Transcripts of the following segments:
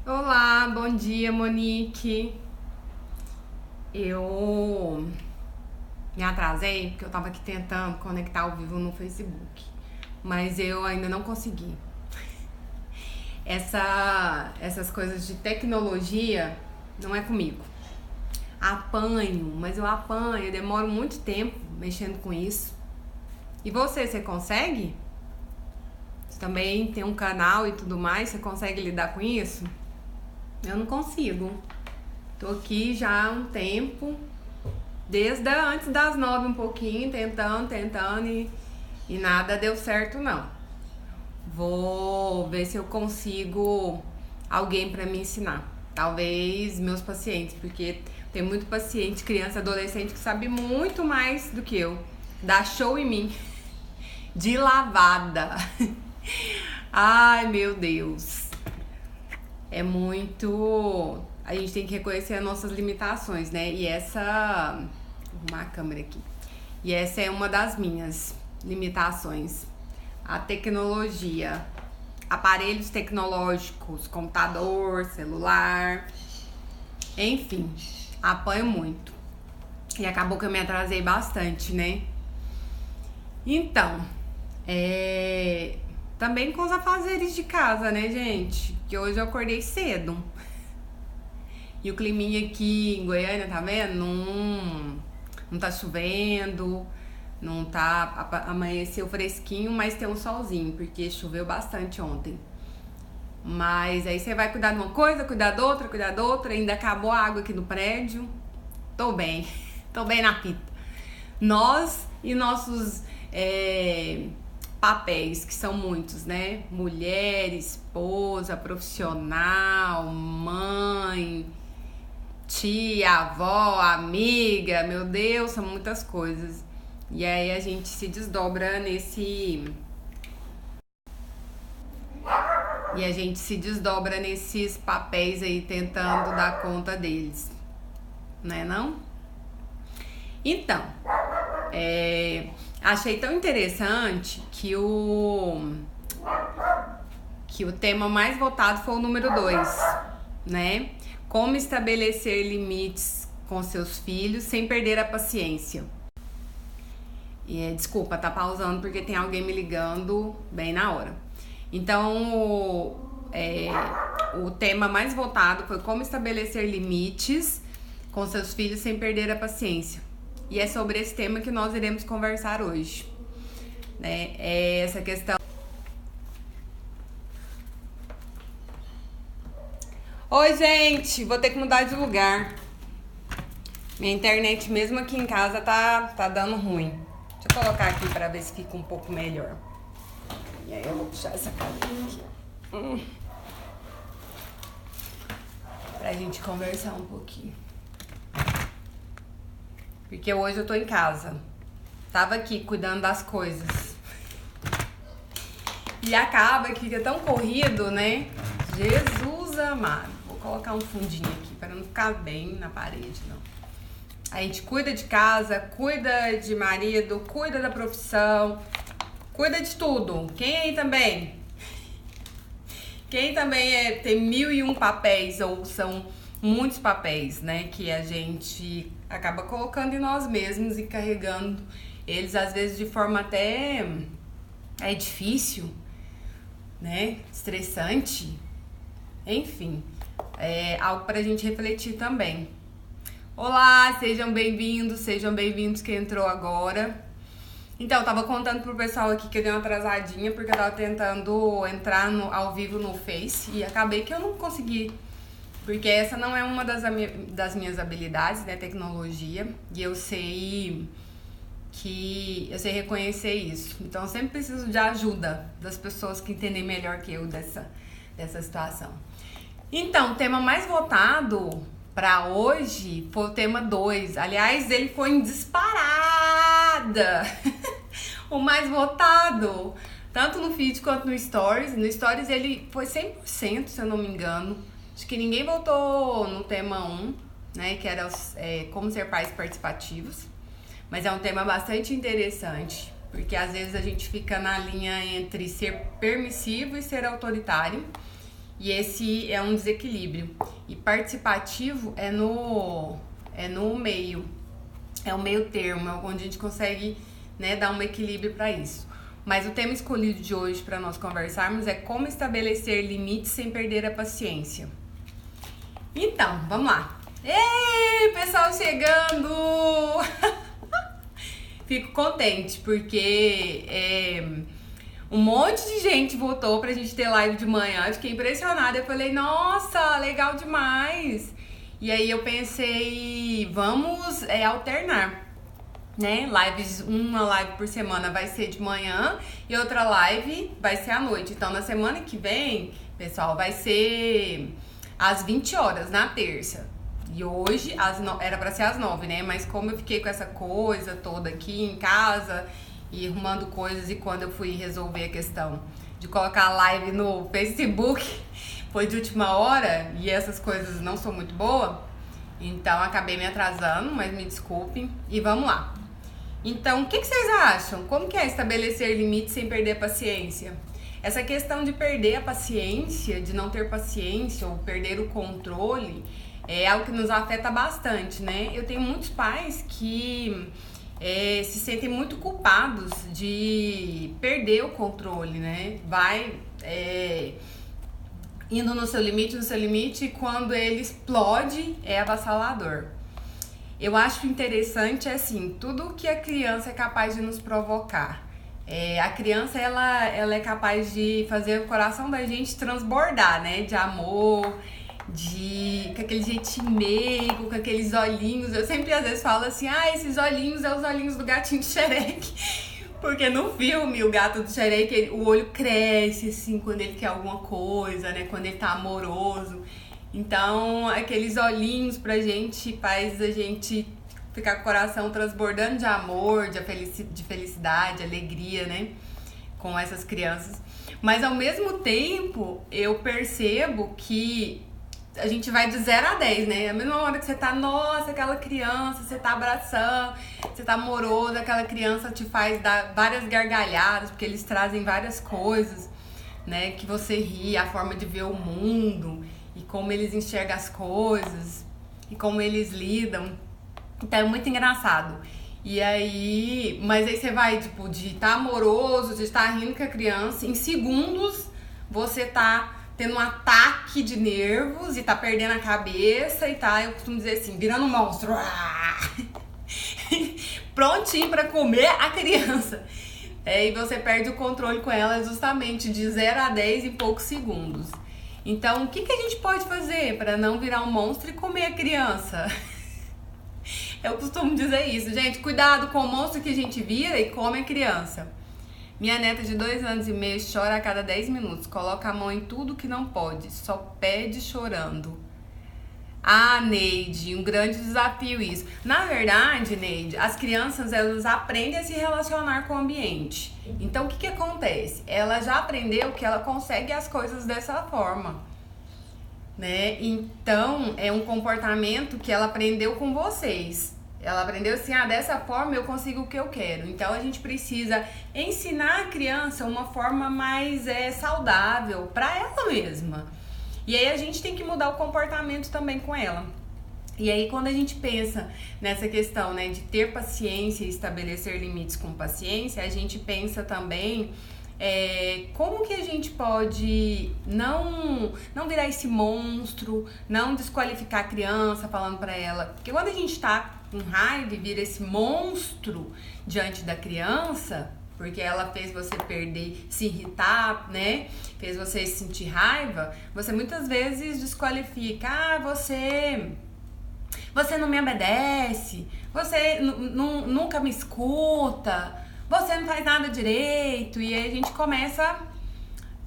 Olá, bom dia, Monique. Eu me atrasei porque eu tava aqui tentando conectar ao vivo no Facebook, mas eu ainda não consegui. Essas coisas de tecnologia não é comigo. Apanho, mas eu apanho, eu demoro muito tempo mexendo com isso. E você consegue? Você também tem um canal e tudo mais, você consegue lidar com isso? Eu não consigo. Tô aqui já há um tempo, desde antes das 9 um pouquinho, tentando e nada deu certo não. Vou ver se eu consigo alguém para me ensinar. Talvez meus pacientes, porque tem muito paciente, criança, adolescente que sabe muito mais do que eu. Dá show em mim. De lavada. Ai, meu Deus. É muito. A gente tem que reconhecer as nossas limitações, né? E essa. Vou arrumar a câmera aqui. E essa é uma das minhas limitações. A tecnologia. Aparelhos tecnológicos, computador, celular. Enfim, apanho muito. E acabou que eu me atrasei bastante, né? Então, também com os afazeres de casa, né, gente? Que hoje eu acordei cedo. E o climinha aqui em Goiânia, tá vendo? Não tá chovendo, não tá. Amanheceu fresquinho, mas tem um solzinho, porque choveu bastante ontem. Mas aí você vai cuidar de uma coisa, cuidar da outra, ainda acabou a água aqui no prédio. Tô bem, tô bem na fita. Nós e nossos papéis, que são muitos, né? Mulher, esposa, profissional, mãe, tia, avó, amiga, meu Deus, são muitas coisas. E aí a gente se desdobra nesses papéis aí, tentando dar conta deles, né não? Então, achei tão interessante que o tema mais votado foi o número 2, né? Como estabelecer limites com seus filhos sem perder a paciência. Desculpa, tá pausando porque tem alguém me ligando bem na hora. Então, o tema mais votado foi como estabelecer limites com seus filhos sem perder a paciência. E é sobre esse tema que nós iremos conversar hoje, né? É essa questão. Oi, gente, vou ter que mudar de lugar. Minha internet mesmo aqui em casa tá dando ruim. Deixa eu colocar aqui pra ver se fica um pouco melhor. E aí eu vou puxar essa cadeira aqui. Pra gente conversar um pouquinho. Porque hoje eu tô em casa. Tava aqui cuidando das coisas. E acaba que fica tão corrido, né? Jesus amado. Vou colocar um fundinho aqui para não ficar bem na parede, não. A gente cuida de casa, cuida de marido, cuida da profissão, cuida de tudo. Quem aí também? Quem também tem 1001 papéis, ou são muitos papéis, né? Que a gente acaba colocando em nós mesmos e carregando eles, às vezes, de forma até difícil, né? Estressante. Enfim, é algo pra gente refletir também. Olá, sejam bem-vindos quem entrou agora. Então, eu tava contando pro pessoal aqui que eu dei uma atrasadinha, porque eu tava tentando entrar ao vivo no Face e acabei que eu não consegui, porque essa não é uma das minhas habilidades, né, tecnologia, e eu sei reconhecer isso. Então, eu sempre preciso de ajuda das pessoas que entendem melhor que eu dessa situação. Então, o tema mais votado para hoje foi o tema 2. Aliás, ele foi em disparada. O mais votado, tanto no feed quanto no Stories. No Stories ele foi 100%, se eu não me engano. Acho que ninguém votou no tema 1, né, que era como ser pais participativos. Mas é um tema bastante interessante, porque às vezes a gente fica na linha entre ser permissivo e ser autoritário. E esse é um desequilíbrio. E participativo é no meio. É o meio termo, é onde a gente consegue, né, dar um equilíbrio para isso. Mas o tema escolhido de hoje para nós conversarmos é como estabelecer limites sem perder a paciência. Então, vamos lá. Ei, pessoal chegando! Fico contente porque um monte de gente votou pra gente ter live de manhã. Eu fiquei impressionada. Eu falei, nossa, legal demais. E aí eu pensei, vamos alternar, né? Uma live por semana vai ser de manhã e outra live vai ser à noite. Então, na semana que vem, pessoal, vai ser às 20 horas, na terça. E hoje era pra ser às 9, né? Mas como eu fiquei com essa coisa toda aqui em casa e arrumando coisas, e quando eu fui resolver a questão de colocar a live no Facebook, foi de última hora e essas coisas não são muito boas. Então acabei me atrasando, mas me desculpem. E vamos lá. Então, o que vocês acham? Como que é estabelecer limites sem perder a paciência? Essa questão de perder a paciência, de não ter paciência ou perder o controle, é algo que nos afeta bastante, né? Eu tenho muitos pais que se sentem muito culpados de perder o controle, né? Vai indo no seu limite, e quando ele explode é avassalador. Eu acho interessante, assim, tudo que a criança é capaz de nos provocar. A criança, ela é capaz de fazer o coração da gente transbordar, né? De amor, com aquele jeitinho meigo, com aqueles olhinhos. Eu sempre, às vezes, falo assim, esses olhinhos é os olhinhos do gatinho de Shrek. Porque no filme, o gato do Shrek, o olho cresce, assim, quando ele quer alguma coisa, né? Quando ele tá amoroso. Então, aqueles olhinhos pra gente faz a gente ficar com o coração transbordando de amor, de felicidade, alegria, né? Com essas crianças. Mas, ao mesmo tempo, eu percebo que a gente vai de 0 a 10, né? A mesma hora que você tá, nossa, aquela criança, você tá abraçando, você tá amoroso, aquela criança te faz dar várias gargalhadas, porque eles trazem várias coisas, né? Que você ri, a forma de ver o mundo, e como eles enxergam as coisas, e como eles lidam. Então é muito engraçado. E aí, mas aí você vai, tipo, de estar amoroso, de estar rindo com a criança, em segundos você tá tendo um ataque de nervos e tá perdendo a cabeça e tá, eu costumo dizer assim, virando um monstro. Prontinho pra comer a criança. E você perde o controle com ela justamente de 0 a 10 em poucos segundos. Então, o que a gente pode fazer para não virar um monstro e comer a criança? Eu costumo dizer isso, gente, cuidado com o monstro que a gente vira e come a criança. Minha neta de 2 anos e meio chora a cada 10 minutos, coloca a mão em tudo que não pode, só pede chorando. Neide, um grande desafio isso. Na verdade, Neide, as crianças, elas aprendem a se relacionar com o ambiente. Então, o que acontece? Ela já aprendeu que ela consegue as coisas dessa forma, né? Então, é um comportamento que ela aprendeu com vocês. Ela aprendeu assim, dessa forma eu consigo o que eu quero. Então, a gente precisa ensinar a criança uma forma mais saudável para ela mesma. E aí, a gente tem que mudar o comportamento também com ela. E aí, quando a gente pensa nessa questão, né, de ter paciência e estabelecer limites com paciência, a gente pensa também como que a gente pode não virar esse monstro, não desqualificar a criança falando pra ela. Porque quando a gente tá com raiva e vira esse monstro diante da criança, porque ela fez você perder, se irritar, né? Fez você sentir raiva, você muitas vezes desqualifica. Você não me obedece, você nunca me escuta, você não faz nada direito. E aí a gente começa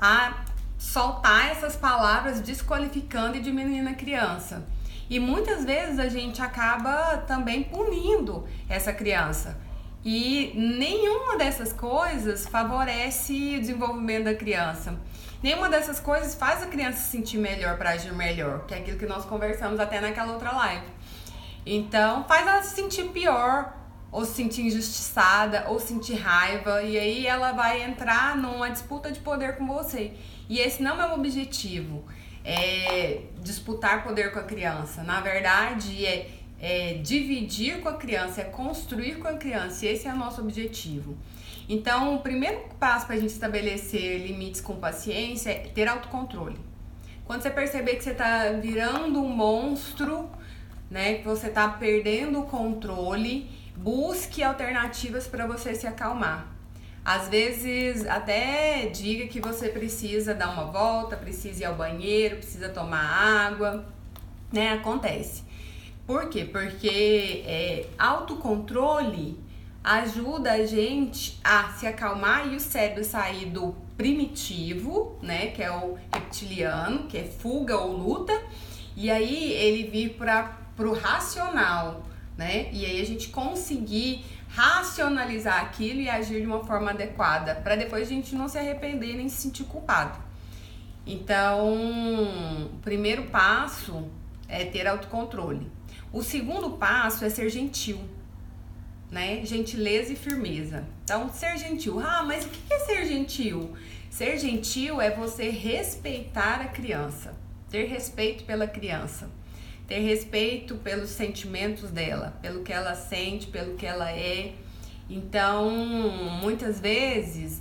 a soltar essas palavras desqualificando e diminuindo a criança. E muitas vezes a gente acaba também punindo essa criança. E nenhuma dessas coisas favorece o desenvolvimento da criança. Nenhuma dessas coisas faz a criança se sentir melhor para agir melhor, que é aquilo que nós conversamos até naquela outra live. Então, faz ela se sentir pior, ou se sentir injustiçada, ou sentir raiva, e aí ela vai entrar numa disputa de poder com você. E esse não é o objetivo, é disputar poder com a criança. Na verdade, é dividir com a criança, é construir com a criança, e esse é o nosso objetivo. Então, o primeiro passo para a gente estabelecer limites com paciência é ter autocontrole. Quando você perceber que você está virando um monstro, né, que você está perdendo o controle, busque alternativas para você se acalmar. Às vezes, até diga que você precisa dar uma volta, precisa ir ao banheiro, precisa tomar água, né? Acontece. Por quê? Porque autocontrole ajuda a gente a se acalmar e o cérebro sair do primitivo, né, que é o reptiliano, que é fuga ou luta, e aí ele vir pro racional, né? E aí a gente conseguir racionalizar aquilo e agir de uma forma adequada, para depois a gente não se arrepender nem se sentir culpado. Então, o primeiro passo é ter autocontrole. O segundo passo é ser gentil, né? Gentileza e firmeza. Então, ser gentil. Ah, mas o que é ser gentil? Ser gentil é você respeitar a criança, ter respeito pela criança, ter respeito pelos sentimentos dela, pelo que ela sente, pelo que ela é. Então, muitas vezes,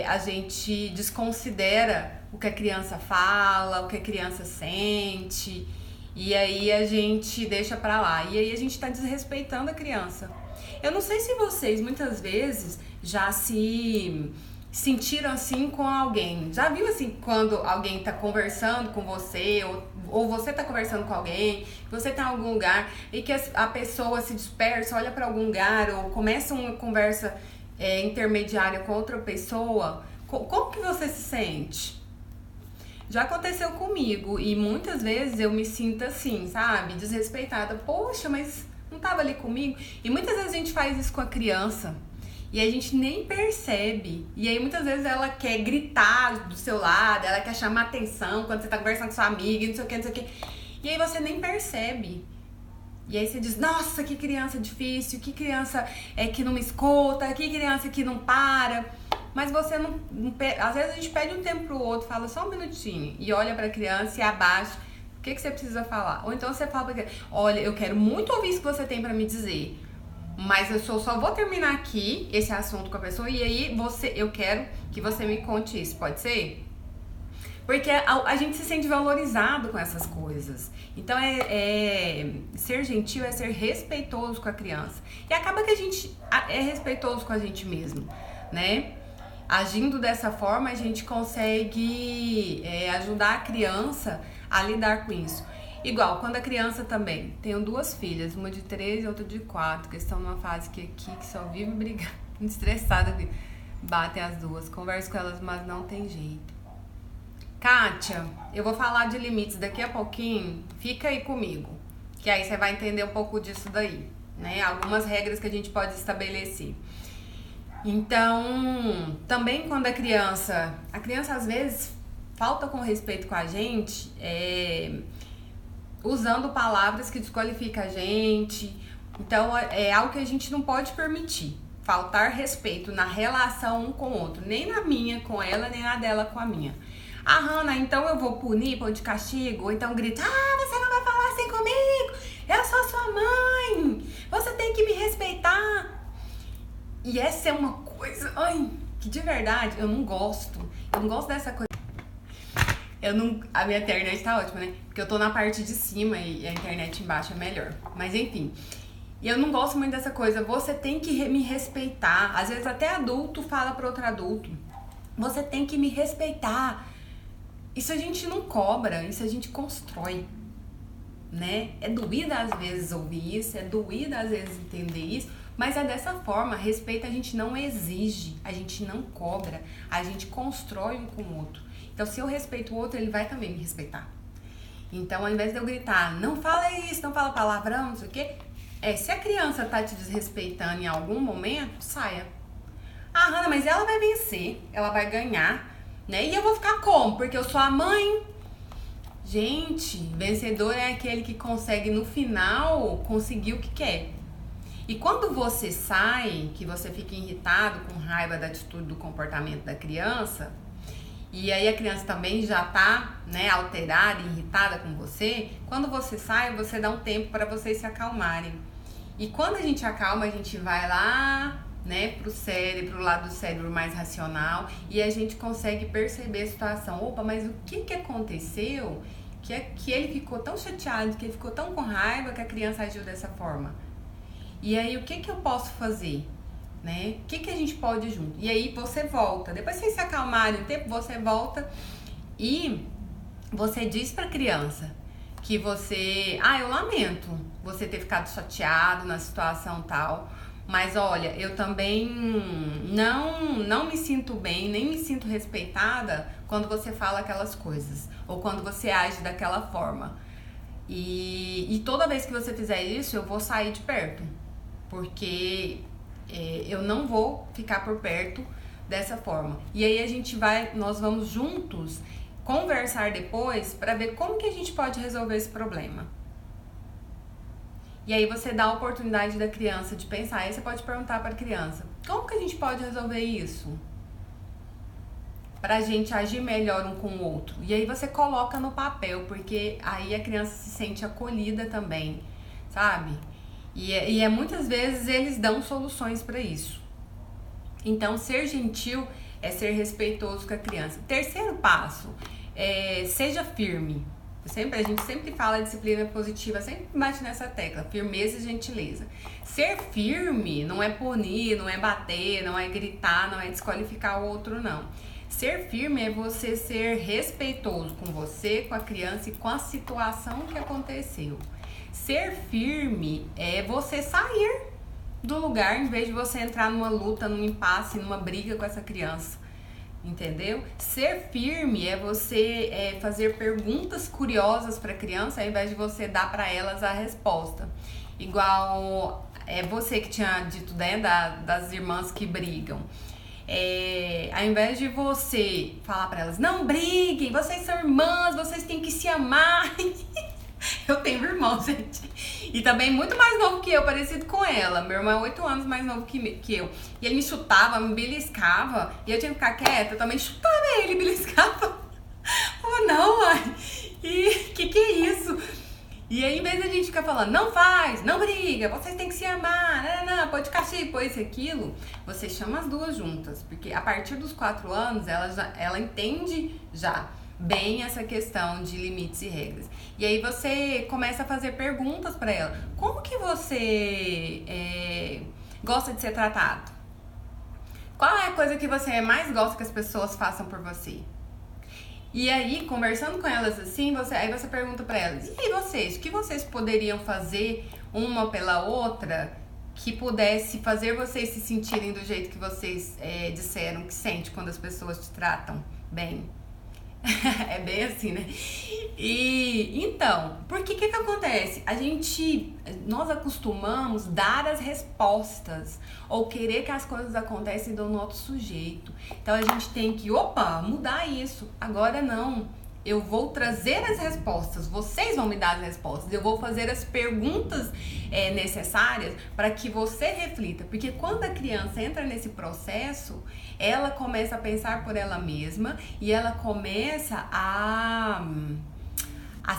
a gente desconsidera o que a criança fala, o que a criança sente, e aí a gente deixa pra lá. E aí a gente tá desrespeitando a criança. Eu não sei se vocês, muitas vezes, já se sentiram assim com alguém. Já viu assim quando alguém tá conversando com você ou você tá conversando com alguém, você tá em algum lugar e que a pessoa se dispersa, olha para algum lugar ou começa uma conversa intermediária com outra pessoa? Como que você se sente? Já aconteceu comigo e muitas vezes eu me sinto assim, sabe? Desrespeitada. Poxa, mas não tava ali comigo? E muitas vezes a gente faz isso com a criança. E a gente nem percebe. E aí muitas vezes ela quer gritar do seu lado, ela quer chamar atenção quando você tá conversando com sua amiga, não sei o que, não sei o que. E aí você nem percebe. E aí você diz, nossa, que criança difícil, que criança que não me escuta, que criança que não para. Mas você não às vezes a gente pede um tempo pro outro, fala só um minutinho e olha pra criança e abaixa. O que você precisa falar? Ou então você fala pra criança, olha, eu quero muito ouvir isso que você tem pra me dizer. Mas eu só vou terminar aqui esse assunto com a pessoa e aí eu quero que você me conte isso, pode ser? Porque a gente se sente valorizado com essas coisas. Então, ser gentil é ser respeitoso com a criança. E acaba que a gente é respeitoso com a gente mesmo, né? Agindo dessa forma, a gente consegue ajudar a criança a lidar com isso. Igual, quando a criança também, tenho 2 filhas, uma de 3 e outra de 4, que estão numa fase que só vive brigando, estressada, batem as duas, converso com elas, mas não tem jeito. Kátia, eu vou falar de limites daqui a pouquinho, fica aí comigo, que aí você vai entender um pouco disso daí, né? Algumas regras que a gente pode estabelecer. Então, também quando a criança às vezes falta com respeito com a gente, usando palavras que desqualificam a gente. Então, é algo que a gente não pode permitir. Faltar respeito na relação um com o outro. Nem na minha com ela, nem na dela com a minha. Ah, Hannah, então eu vou punir, pôr de castigo? Ou então grita, você não vai falar assim comigo? Eu sou sua mãe. Você tem que me respeitar. E essa é uma coisa, que de verdade eu não gosto. Eu não gosto dessa coisa. A minha internet tá ótima, né? Porque eu tô na parte de cima e a internet embaixo é melhor. Mas enfim. E eu não gosto muito dessa coisa. Você tem que me respeitar. Às vezes até adulto fala pra outro adulto. Você tem que me respeitar. Isso a gente não cobra, isso a gente constrói, né? É doído às vezes ouvir isso, é doído às vezes entender isso. Mas é dessa forma, respeito a gente não exige, a gente não cobra, a gente constrói um com o outro. Então, se eu respeito o outro, ele vai também me respeitar. Então, ao invés de eu gritar, não fala isso, não fala palavrão, não sei o quê, se a criança tá te desrespeitando em algum momento, saia. Ah, Hannah, mas ela vai vencer, ela vai ganhar, né? E eu vou ficar como? Porque eu sou a mãe. Gente, vencedor é aquele que consegue, no final, conseguir o que quer. E quando você sai, que você fica irritado, com raiva da atitude, do comportamento da criança, e aí a criança também já tá, né, alterada, irritada com você, quando você sai, você dá um tempo para vocês se acalmarem. E quando a gente acalma, a gente vai lá, né, pro lado do cérebro mais racional, e a gente consegue perceber a situação. Opa, mas o que aconteceu que ele ficou tão chateado, que ele ficou tão com raiva que a criança agiu dessa forma? E aí, o que eu posso fazer? Né? O que a gente pode ir junto? E aí você volta. Depois que vocês se acalmarem um tempo, você volta e você diz pra criança que você... eu lamento você ter ficado chateado na situação tal, mas olha, eu também não me sinto bem, nem me sinto respeitada quando você fala aquelas coisas, ou quando você age daquela forma. E toda vez que você fizer isso, eu vou sair de perto, porque eu não vou ficar por perto dessa forma. E aí nós vamos juntos conversar depois para ver como que a gente pode resolver esse problema. E aí você dá a oportunidade da criança de pensar. Aí você pode perguntar para a criança: como que a gente pode resolver isso? Pra gente agir melhor um com o outro. E aí você coloca no papel, porque aí a criança se sente acolhida também, sabe? E muitas vezes eles dão soluções para isso. Então, ser gentil é ser respeitoso com a criança. Terceiro passo, seja firme. A gente sempre fala disciplina positiva, sempre bate nessa tecla, firmeza e gentileza. Ser firme não é punir, não é bater, não é gritar, não é desqualificar o outro, não. Ser firme é você ser respeitoso com você, com a criança e com a situação que aconteceu. Ser firme é você sair do lugar em vez de você entrar numa luta, num impasse, numa briga com essa criança, entendeu? Ser firme é você fazer perguntas curiosas para a criança ao invés de você dar para elas a resposta. Igual você que tinha dito, né, das irmãs que brigam. Ao invés de você falar para elas: não briguem, vocês são irmãs, vocês têm que se amar. Eu tenho um irmão, gente, e também muito mais novo que eu, parecido com ela. Meu irmão é 8 anos mais novo que eu. E ele me chutava, me beliscava, e eu tinha que ficar quieta. Eu também chutava ele, beliscava. Oh, não, mãe. E que é isso? E aí, em vez de a gente ficar falando: não faz, não briga, vocês têm que se amar, não, pode castigo, pô, isso e aquilo, você chama as duas juntas. Porque a partir dos 4 anos, ela entende já bem essa questão de limites e regras. E aí você começa a fazer perguntas para ela. Como que você gosta de ser tratado? Qual é a coisa que você mais gosta que as pessoas façam por você? E aí, conversando com elas assim, aí você pergunta para elas: e aí vocês, o que vocês poderiam fazer uma pela outra que pudesse fazer vocês se sentirem do jeito que vocês disseram que sente quando as pessoas te tratam bem? É bem assim, né? E então, por que acontece? Nós acostumamos dar as respostas ou querer que as coisas acontecem do nosso jeito. Então a gente tem que, mudar isso. Agora não. Eu vou trazer as respostas, vocês vão me dar as respostas, eu vou fazer as perguntas necessárias para que você reflita. Porque quando a criança entra nesse processo, ela começa a pensar por ela mesma e ela começa a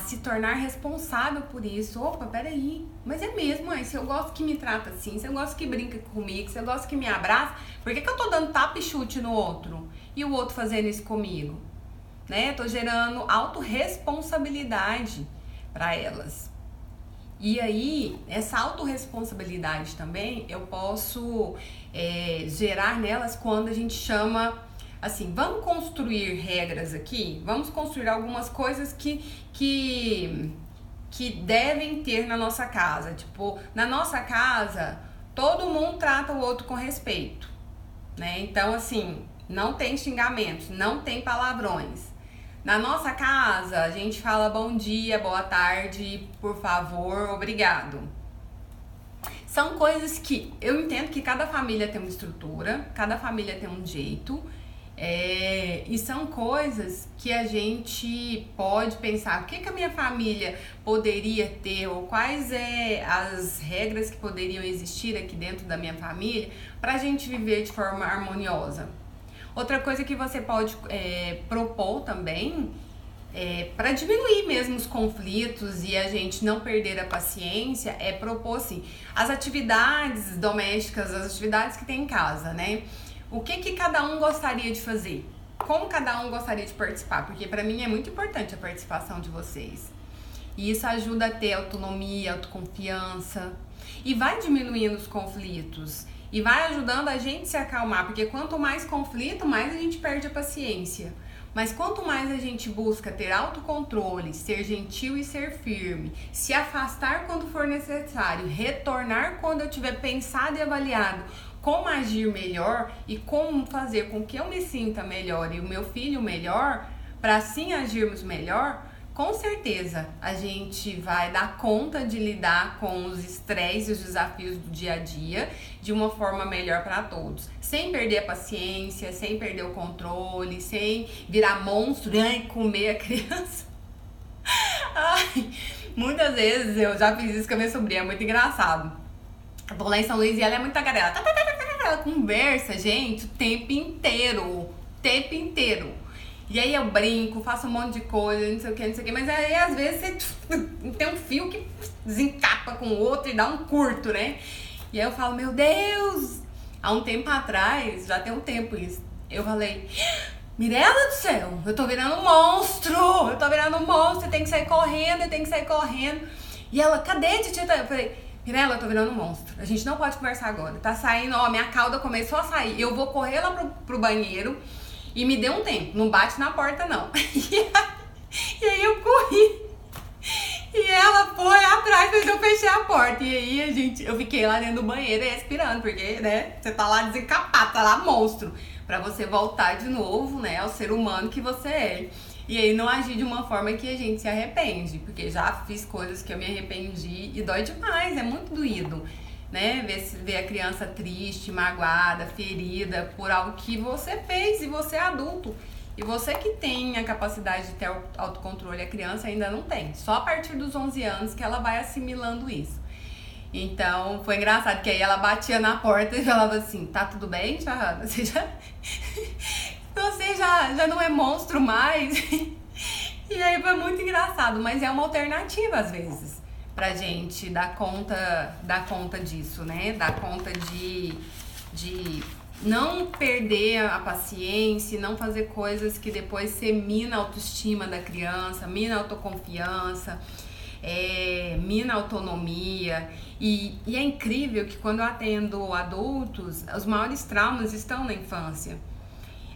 se tornar responsável por isso. Opa, peraí, mas é mesmo, mãe, se eu gosto que me trata assim, se eu gosto que brinca comigo, se eu gosto que me abraça, por que eu tô dando tapa e chute no outro e o outro fazendo isso comigo? Né? Tô gerando autorresponsabilidade para elas. E aí, essa autorresponsabilidade também eu posso gerar nelas quando a gente chama assim: vamos construir regras aqui, vamos construir algumas coisas que devem ter na nossa casa. Tipo, na nossa casa, todo mundo trata o outro com respeito, né? Então, assim, não tem xingamentos, não tem palavrões. Na nossa casa, a gente fala bom dia, boa tarde, por favor, obrigado. São coisas que eu entendo que cada família tem uma estrutura, cada família tem um jeito, E são coisas que a gente pode pensar, o que a minha família poderia ter, ou quais as regras que poderiam existir aqui dentro da minha família para a gente viver de forma harmoniosa. Outra coisa que você pode propor também, para diminuir mesmo os conflitos e a gente não perder a paciência, é propor assim, as atividades domésticas, as atividades que tem em casa, né? O que cada um gostaria de fazer? Como cada um gostaria de participar? Porque para mim é muito importante a participação de vocês. E isso ajuda a ter autonomia, autoconfiança. E vai diminuindo os conflitos. E vai ajudando a gente se acalmar. Porque quanto mais conflito, mais a gente perde a paciência. Mas quanto mais a gente busca ter autocontrole, ser gentil e ser firme, se afastar quando for necessário, retornar quando eu tiver pensado e avaliado como agir melhor e como fazer com que eu me sinta melhor e o meu filho melhor, para assim agirmos melhor, com certeza a gente vai dar conta de lidar com os estresses e os desafios do dia a dia de uma forma melhor para todos, sem perder a paciência, sem perder o controle, sem virar monstro e comer a criança. Ai, muitas vezes eu já fiz isso com a minha sobrinha, é muito engraçado. Eu tô lá em São Luís e ela é muito tagarela. Ela conversa, gente, o tempo inteiro. E aí eu brinco, faço um monte de coisa, não sei o que. Mas aí às vezes você tem um fio que desencapa com o outro e dá um curto, né? E aí eu falo, meu Deus! Há um tempo atrás, já tem um tempo isso, eu falei, Mirella do céu, eu tô virando um monstro! Eu tenho que sair correndo. E ela, cadê, titia? Eu falei, Mirella, eu tô virando um monstro. A gente não pode conversar agora. Tá saindo, minha cauda começou a sair. Eu vou correr lá pro banheiro e me dê um tempo. Não bate na porta, não. E aí eu corri. E ela foi atrás, mas eu fechei a porta. E aí eu fiquei lá dentro do banheiro respirando, porque, né, você tá lá desencapado, tá lá monstro. Pra você voltar de novo, né, ao ser humano que você é. E aí não agir de uma forma que a gente se arrepende, porque já fiz coisas que eu me arrependi e dói demais, é muito doído, né? Ver a criança triste, magoada, ferida por algo que você fez e você é adulto. E você que tem a capacidade de ter autocontrole, a criança ainda não tem. Só a partir dos 11 anos que ela vai assimilando isso. Então, foi engraçado, que aí ela batia na porta e falava assim, tá tudo bem, tia Hanna? Você já não é monstro mais? E aí foi muito engraçado, mas é uma alternativa às vezes pra gente dar conta disso, né? Dar conta de não perder a paciência, não fazer coisas que depois você mina a autoestima da criança, mina a autoconfiança, mina a autonomia. E é incrível que quando eu atendo adultos, os maiores traumas estão na infância.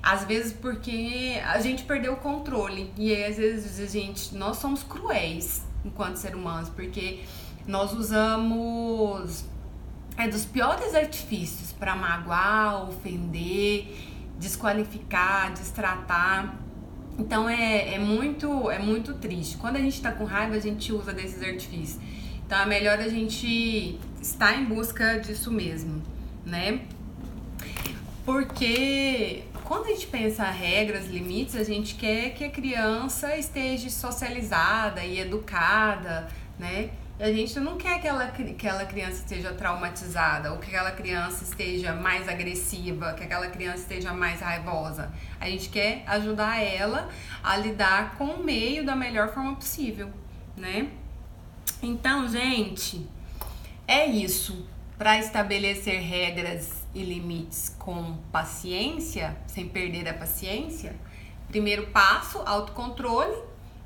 Às vezes porque a gente perdeu o controle. E aí, às vezes, nós somos cruéis enquanto seres humanos, porque nós usamos dos piores artifícios para magoar, ofender, desqualificar, destratar. Então é muito triste. Quando a gente tá com raiva, a gente usa desses artifícios. Então é melhor a gente estar em busca disso mesmo, né? Porque quando a gente pensa regras, limites, a gente quer que a criança esteja socializada e educada, né? E a gente não quer que aquela criança esteja traumatizada, ou que aquela criança esteja mais agressiva, que aquela criança esteja mais raivosa. A gente quer ajudar ela a lidar com o meio da melhor forma possível, né? Então, gente, é isso. Para estabelecer regras e limites com paciência, sem perder a paciência, primeiro passo, autocontrole.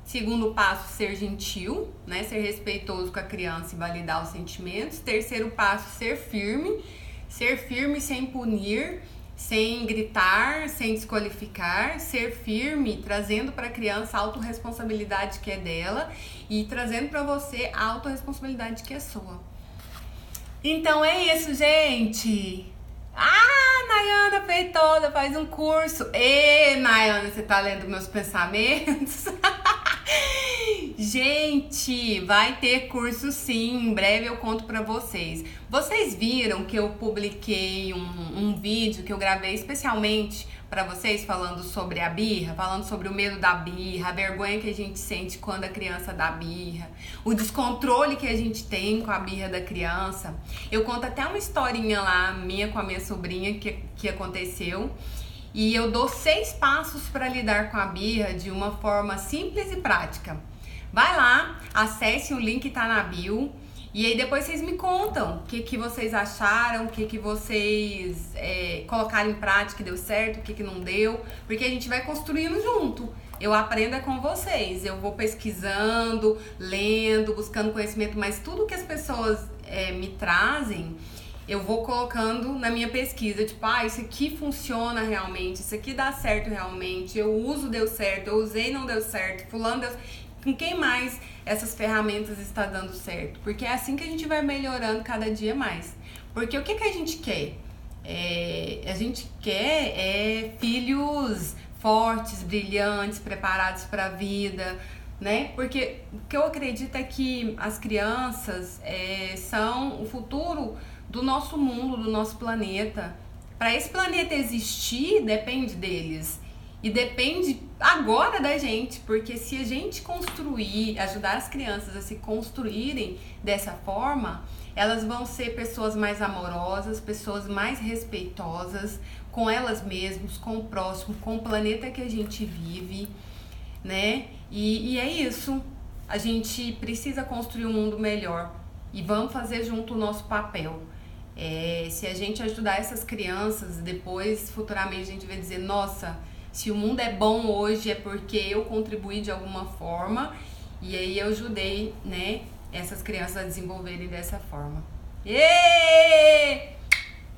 Segundo passo, ser gentil, né? Ser respeitoso com a criança e validar os sentimentos. Terceiro passo, ser firme sem punir, sem gritar, sem desqualificar. Ser firme, trazendo para a criança a autorresponsabilidade que é dela e trazendo para você a autorresponsabilidade que é sua. Então é isso, gente! Nayana Feitosa faz um curso. Nayana, você tá lendo meus pensamentos? Gente, vai ter curso sim, em breve eu conto pra vocês. Vocês viram que eu publiquei um vídeo que eu gravei especialmente pra vocês falando sobre a birra, falando sobre o medo da birra, a vergonha que a gente sente quando a criança dá birra, o descontrole que a gente tem com a birra da criança. Eu conto até uma historinha lá minha com a minha sobrinha que aconteceu. E eu dou 6 passos para lidar com a birra de uma forma simples e prática. Vai lá, acesse, o link tá na bio. E aí depois vocês me contam o que vocês acharam, o que vocês colocaram em prática, deu certo, o que não deu. Porque a gente vai construindo junto. Eu aprendo com vocês, eu vou pesquisando, lendo, buscando conhecimento. Mas tudo que as pessoas me trazem, eu vou colocando na minha pesquisa, tipo, isso aqui funciona realmente, isso aqui dá certo realmente, eu uso, deu certo, eu usei, não deu certo, fulano deu certo. Com quem mais essas ferramentas está dando certo? Porque é assim que a gente vai melhorando cada dia mais. Porque o que a gente quer? A gente quer filhos fortes, brilhantes, preparados para a vida, né? Porque o que eu acredito é que as crianças são o futuro do nosso mundo, do nosso planeta. Para esse planeta existir, depende deles. E depende agora da gente, porque se a gente construir, ajudar as crianças a se construírem dessa forma, elas vão ser pessoas mais amorosas, pessoas mais respeitosas com elas mesmas, com o próximo, com o planeta que a gente vive, né? E é isso. A gente precisa construir um mundo melhor e vamos fazer junto o nosso papel. Se a gente ajudar essas crianças, depois, futuramente, a gente vai dizer, nossa, se o mundo é bom hoje é porque eu contribuí de alguma forma e aí eu ajudei, né, essas crianças a desenvolverem dessa forma. Êêêê!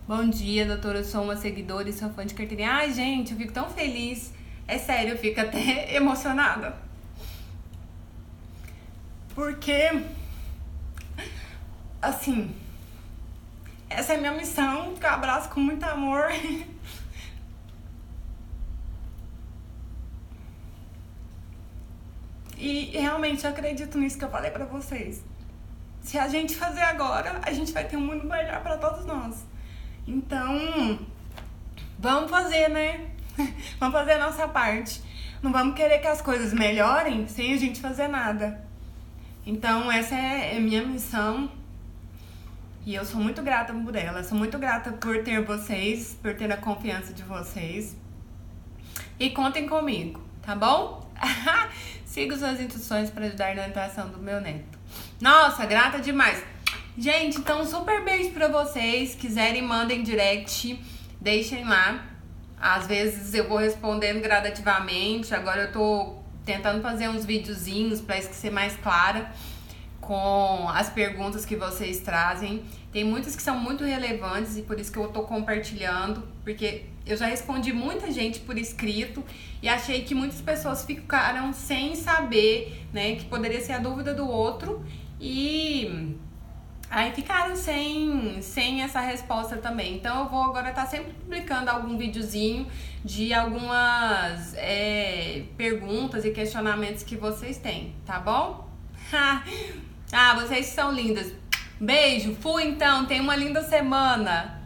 Bom dia, doutora, eu sou uma seguidora e sou fã de carteirinha. Ai, gente, eu fico tão feliz. É sério, eu fico até emocionada. Porque, assim, essa é a minha missão, que eu abraço com muito amor. E realmente eu acredito nisso que eu falei pra vocês. Se a gente fazer agora, a gente vai ter um mundo melhor pra todos nós. Então, vamos fazer, né? Vamos fazer a nossa parte. Não vamos querer que as coisas melhorem sem a gente fazer nada. Então, essa é a minha missão. E eu sou muito grata por ela. Sou muito grata por ter vocês, por ter a confiança de vocês. E contem comigo, tá bom? Siga suas instruções para ajudar na educação do meu neto. Nossa, grata demais. Gente, então super beijo pra vocês. Quiserem, mandem direct, deixem lá. Às vezes eu vou respondendo gradativamente. Agora eu tô tentando fazer uns videozinhos pra esquecer mais clara com as perguntas que vocês trazem. Tem muitas que são muito relevantes e por isso que eu tô compartilhando, porque eu já respondi muita gente por escrito e achei que muitas pessoas ficaram sem saber, né, que poderia ser a dúvida do outro e aí ficaram sem essa resposta também. Então eu vou agora estar sempre publicando algum videozinho de algumas perguntas e questionamentos que vocês têm, tá bom? Vocês são lindas. Beijo, fui então, tenha uma linda semana.